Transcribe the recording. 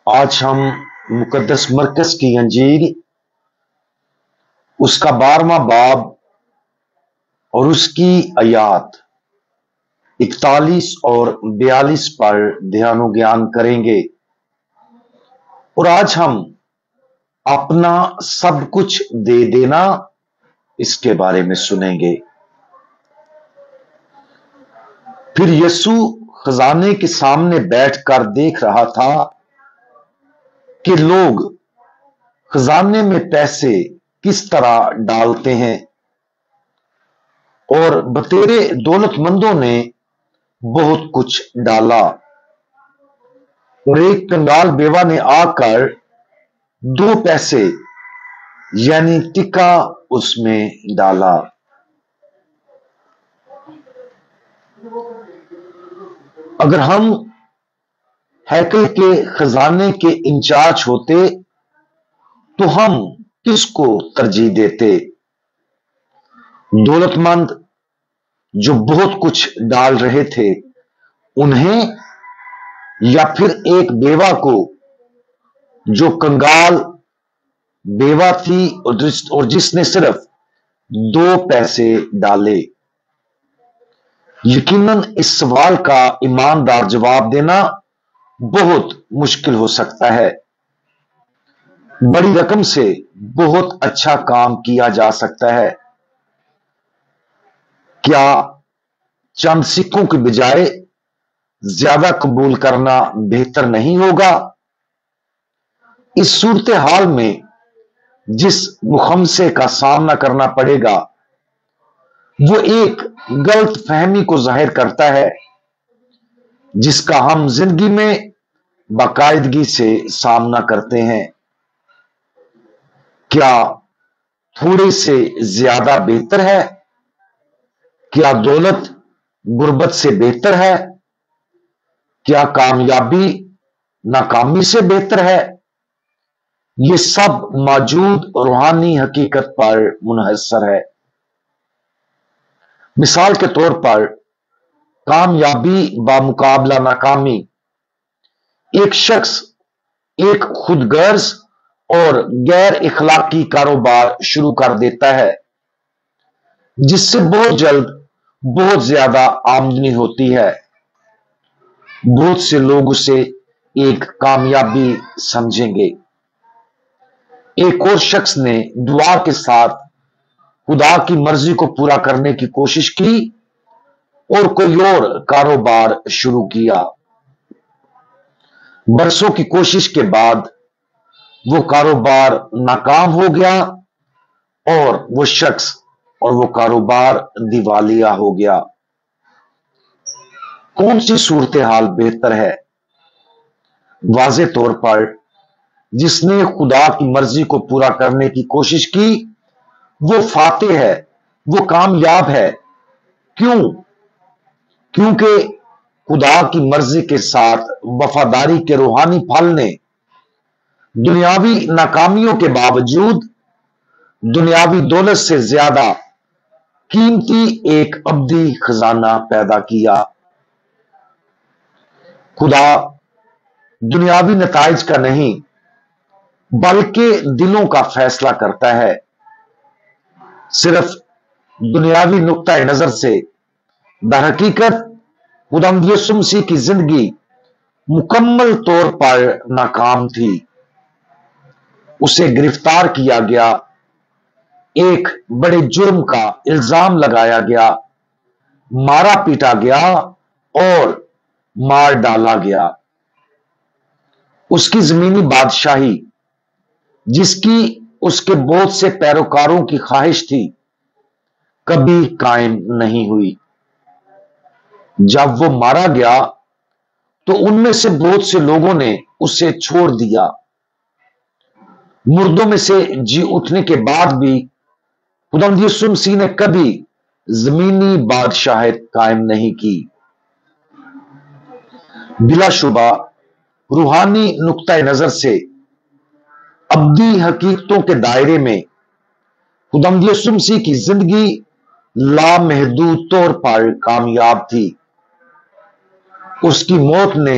آج ہم مقدس مرکز کی انجیل اس کا 12واں باب اور اس کی آیات 41 اور 42 پر دھیان و گیان کریں گے، اور آج ہم اپنا سب کچھ دے دینا اس کے بارے میں سنیں گے۔ پھر یسوع خزانے کے سامنے بیٹھ کر دیکھ رہا تھا کہ لوگ خزانے میں پیسے کس طرح ڈالتے ہیں، اور بتیرے دولت مندوں نے بہت کچھ ڈالا، اور ایک کنگال بیوہ نے آ کر 2 پیسے یعنی ٹکا اس میں ڈالا۔ اگر ہم ہیکل کے خزانے کے انچارج ہوتے تو ہم کس کو ترجیح دیتے؟ دولت مند جو بہت کچھ ڈال رہے تھے انہیں، یا پھر ایک بیوہ کو جو کنگال بیوہ تھی اور جس نے صرف 2 پیسے ڈالے؟ یقیناً اس سوال کا ایماندار جواب دینا بہت مشکل ہو سکتا ہے۔ بڑی رقم سے بہت اچھا کام کیا جا سکتا ہے۔ کیا چند سکوں کی بجائے زیادہ قبول کرنا بہتر نہیں ہوگا؟ اس صورتحال میں جس مخمسے کا سامنا کرنا پڑے گا وہ ایک غلط فہمی کو ظاہر کرتا ہے جس کا ہم زندگی میں باقاعدگی سے سامنا کرتے ہیں۔ کیا تھوڑے سے زیادہ بہتر ہے؟ کیا دولت غربت سے بہتر ہے؟ کیا کامیابی ناکامی سے بہتر ہے؟ یہ سب موجود روحانی حقیقت پر منحصر ہے۔ مثال کے طور پر کامیابی بمقابلہ ناکامی، ایک شخص ایک خود غرض اور غیر اخلاقی کاروبار شروع کر دیتا ہے جس سے بہت جلد بہت زیادہ آمدنی ہوتی ہے۔ بہت سے لوگ اسے ایک کامیابی سمجھیں گے۔ ایک اور شخص نے دعا کے ساتھ خدا کی مرضی کو پورا کرنے کی کوشش کی اور کوئی اور کاروبار شروع کیا۔ برسوں کی کوشش کے بعد وہ کاروبار ناکام ہو گیا اور وہ شخص اور وہ کاروبار دیوالیہ ہو گیا۔ کون سی صورتحال بہتر ہے؟ واضح طور پر جس نے خدا کی مرضی کو پورا کرنے کی کوشش کی وہ فاتح ہے، وہ کامیاب ہے۔ کیوں؟ کیونکہ خدا کی مرضی کے ساتھ وفاداری کے روحانی پھل نے دنیاوی ناکامیوں کے باوجود دنیاوی دولت سے زیادہ قیمتی ایک ابدی خزانہ پیدا کیا۔ خدا دنیاوی نتائج کا نہیں بلکہ دلوں کا فیصلہ کرتا ہے۔ صرف دنیاوی نقطہ نظر سے در حقیقت خداوند یسوع مسیح کی زندگی مکمل طور پر ناکام تھی۔ اسے گرفتار کیا گیا، ایک بڑے جرم کا الزام لگایا گیا، مارا پیٹا گیا اور مار ڈالا گیا۔ اس کی زمینی بادشاہی جس کی اس کے بہت سے پیروکاروں کی خواہش تھی کبھی قائم نہیں ہوئی۔ جب وہ مارا گیا تو ان میں سے بہت سے لوگوں نے اسے چھوڑ دیا۔ مردوں میں سے جی اٹھنے کے بعد بھی خداوند یسوع مسیح نے کبھی زمینی بادشاہت قائم نہیں کی۔ بلا شبہ روحانی نقطہ نظر سے ابدی حقیقتوں کے دائرے میں خداوند یسوع مسیح کی زندگی لامحدود طور پر کامیاب تھی۔ اس کی موت نے